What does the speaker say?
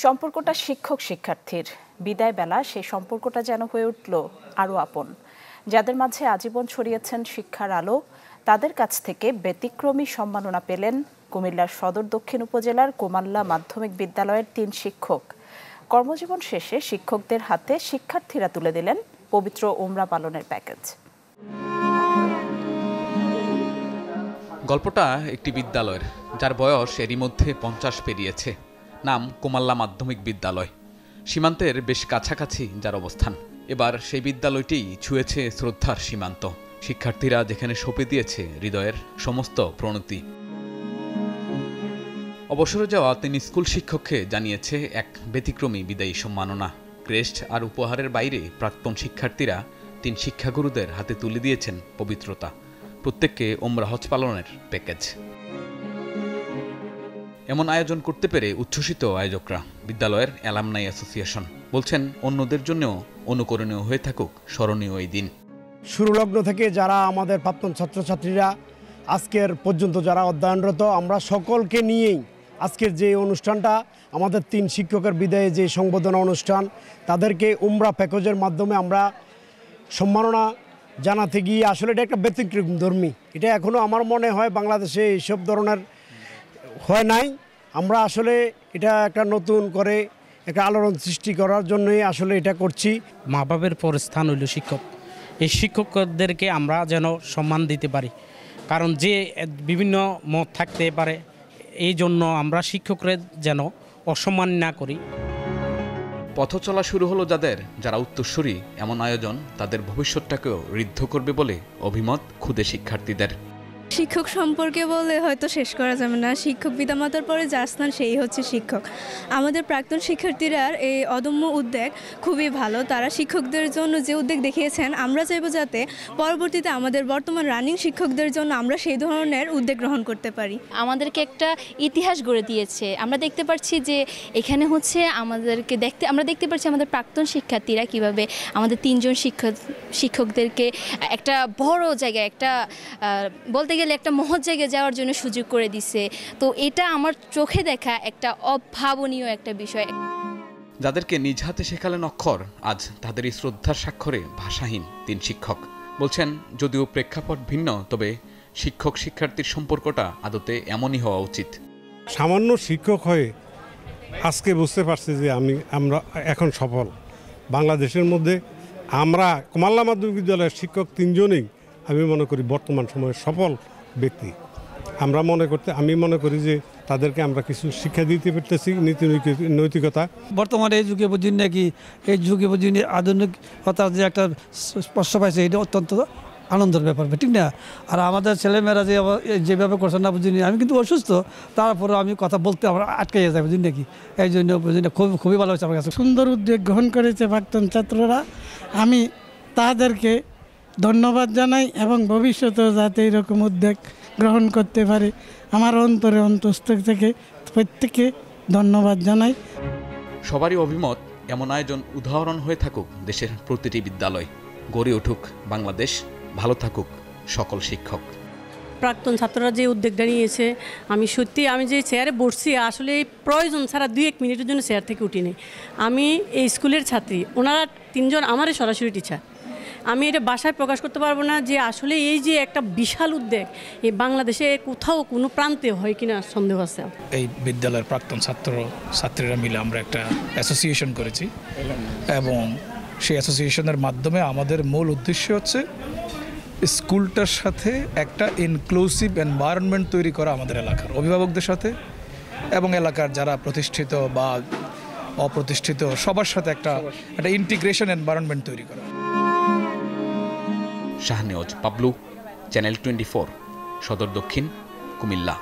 সম্পর্কটা শিক্ষক শিক্ষার্থীর বিদায় বেলা সেই সম্পর্কটা যেন হয়ে উঠল আরও আপন। যাদের মাঝে আজীবন ছড়িয়েছেন শিক্ষার আলো, তাদের কাছ থেকে ব্যতিক্রমী সম্মাননা পেলেন কুমিল্লার সদর দক্ষিণ উপজেলার কুমাল্লা মাধ্যমিক বিদ্যালয়ের ৩ শিক্ষক। কর্মজীবন শেষে শিক্ষকদের হাতে শিক্ষার্থীরা তুলে দিলেন পবিত্র উমরা পালনের প্যাকেজ। গল্পটা একটি বিদ্যালয়ের, যার বয়স এরই মধ্যে 50 পেরিয়েছে। নাম কুমাল্লা মাধ্যমিক বিদ্যালয়। সীমান্তের বেশ কাছাকাছি যার অবস্থান। এবার সেই বিদ্যালয়টি ছুঁয়েছে শ্রদ্ধার সীমান্ত। শিক্ষার্থীরা যেখানে সঁপে দিয়েছে হৃদয়ের সমস্ত প্রণতি। অবসরে যাওয়া 3 স্কুল শিক্ষককে জানিয়েছে এক ব্যতিক্রমী বিদায়ী সম্মাননা। ক্রেস্ট আর উপহারের বাইরে প্রাক্তন শিক্ষার্থীরা 3 শিক্ষাগুরুদের হাতে তুলে দিয়েছেন পবিত্রতা, প্রত্যেককে ওমরা হজ পালনের প্যাকেজ। এমন আয়োজন করতে পেরে উচ্ছ্বসিত আয়োজকরা। বিদ্যালয়ের অ্যালামনাই অ্যাসোসিয়েশন বলছেন, অন্যদের জন্যও অনুকরণীয় হয়ে থাকুক স্মরণীয় এই দিন। শুরুলগ্ন থেকে যারা আমাদের প্রাক্তন ছাত্রছাত্রীরা আজকের পর্যন্ত যারা অধ্যয়নরত, আমরা সকলকে নিয়েই আজকের যে অনুষ্ঠানটা, আমাদের 3 শিক্ষকের বিদায়ে যে সংবর্ধনা অনুষ্ঠান, তাদেরকে উমরা প্যাকেজের মাধ্যমে আমরা সম্মাননা জানাতে গিয়ে আসলে এটা একটা ব্যতিক্রমধর্মী। এটা এখনও আমার মনে হয় বাংলাদেশে এইসব ধরনের হয় নাই। আমরা আসলে এটা একটা নতুন করে একটা আলোড়ন সৃষ্টি করার জন্যই আসলে এটা করছি। মা বাবার পরে স্থান হইল শিক্ষক। এই শিক্ষকদেরকে আমরা যেন সম্মান দিতে পারি, কারণ যে বিভিন্ন মত থাকতে পারে, এই জন্য আমরা শিক্ষকরা যেন অসম্মান না করি। পথ চলা শুরু হলো যারা উত্তরসূরি। এমন আয়োজন তাদের ভবিষ্যৎটাকেও ঋদ্ধ করবে বলে অভিমত ক্ষুদে শিক্ষার্থীদের। শিক্ষক সম্পর্কে বলে হয়তো শেষ করা যাবে না। শিক্ষক পিতামাতার পরে যার স্থান সেই হচ্ছে শিক্ষক। আমাদের প্রাক্তন শিক্ষার্থীরা এই অদম্য উদ্যোগ খুবই ভালো। তারা শিক্ষকদের জন্য যে উদ্যোগ দেখিয়েছেন, আমরা চাইবো যাতে পরবর্তীতে আমাদের বর্তমান রানিং শিক্ষকদের জন্য আমরা সেই ধরনের উদ্যোগ গ্রহণ করতে পারি। আমাদেরকে একটা ইতিহাস গড়ে দিয়েছে। আমরা দেখতে পাচ্ছি যে এখানে হচ্ছে আমরা দেখতে পাচ্ছি আমাদের প্রাক্তন শিক্ষার্থীরা কিভাবে আমাদের 3 জন শিক্ষকদেরকে একটা বড় জায়গায়, একটা বলতে গেলে একটা মহৎ জায়গায় যাওয়ার জন্য সুযোগ করে দিছে। তো এটা আমার চোখে দেখা একটা অভাবনীয় একটা বিষয়। যাদেরকে নিজ হাতে শেখালেন অক্ষর, আজ তাদেরই শ্রদ্ধার স্বাক্ষরে ভাষাহীন 3 শিক্ষক। বলছেন, যদিও প্রেক্ষাপট ভিন্ন, তবে শিক্ষক শিক্ষার্থীর সম্পর্কটা আদতে এমনই হওয়া উচিত। সামান্য শিক্ষক হয়ে আজকে বুঝতে পারছি যে আমরা এখন সফল। বাংলাদেশের মধ্যে আমরা কুমাল্লা মাধ্যমিক বিদ্যালয়ের শিক্ষক 3 জনেই আমি মনে করি বর্তমান সময়ে সফল ব্যক্তি। আমি মনে করি যে তাদেরকে আমরা কিছু শিক্ষা দিতে পারতেছি, নীতি নৈতিকতা। বর্তমানে এই যুগে বুঝি নাকি, এই যুগে বুঝি আধুনিকতা যে একটা স্পর্শ পাইছে, এটা অত্যন্ত আনন্দের ব্যাপার, ঠিক না? আর আমাদের ছেলেমেয়েরা যেভাবে করছে না বুঝিনি। আমি কিন্তু অসুস্থ, তারপরে আমি কথা বলতে আমরা আটকে যাই, বুঝি নাকি। এই জন্য বুঝি না, খুবই ভালো হচ্ছে আমার কাছে। সুন্দর উদ্যোগ গ্রহণ করেছে প্রাক্তন ছাত্ররা। আমি তাদেরকে ধন্যবাদ জানাই এবং ভবিষ্যতেও যাতে এরকম উদ্যোগ গ্রহণ করতে পারে, আমার অন্তঃস্থল থেকে প্রত্যেককে ধন্যবাদ জানাই। সবারই অভিমত, এমন আয়োজন উদাহরণ হয়ে থাকুক দেশের প্রতিটি বিদ্যালয়। গড়ে উঠুক বাংলাদেশ, ভালো থাকুক সকল শিক্ষক। প্রাক্তন ছাত্ররা যে উদ্যোগটা নিয়েছে, আমি যে চেয়ারে বসছি, আসলে প্রয়োজন ছাড়া 2-1 মিনিটের জন্য চেয়ার থেকে উঠিনি। আমি এই স্কুলের ছাত্রী, ওনারা 3 জন আমারই সরাসরি টিচার। আমি এটা বাসায় প্রকাশ করতে পারবো না যে আসলে এই যে একটা বিশাল উদ্যোগ এই বাংলাদেশে কোথাও কোনো প্রান্তে হয় কিনা সন্দেহ আছে। এই বিদ্যালয়ের প্রাক্তন ছাত্রীরা মিলে আমরা একটা অ্যাসোসিয়েশন করেছি এবং সেই অ্যাসোসিয়েশনের মাধ্যমে আমাদের মূল উদ্দেশ্য হচ্ছে স্কুলটার সাথে একটা ইনক্লুসিভ এনভায়রনমেন্ট তৈরি করা আমাদের এলাকার অভিভাবকদের সাথে এবং এলাকার যারা প্রতিষ্ঠিত বা অপ্রতিষ্ঠিত সবার সাথে একটা ইন্টিগ্রেশন এনভায়রনমেন্ট তৈরি করা। শাহনেওয়াজ পাবলু, চ্যানেল 24, সদর দক্ষিণ, কুমিল্লা।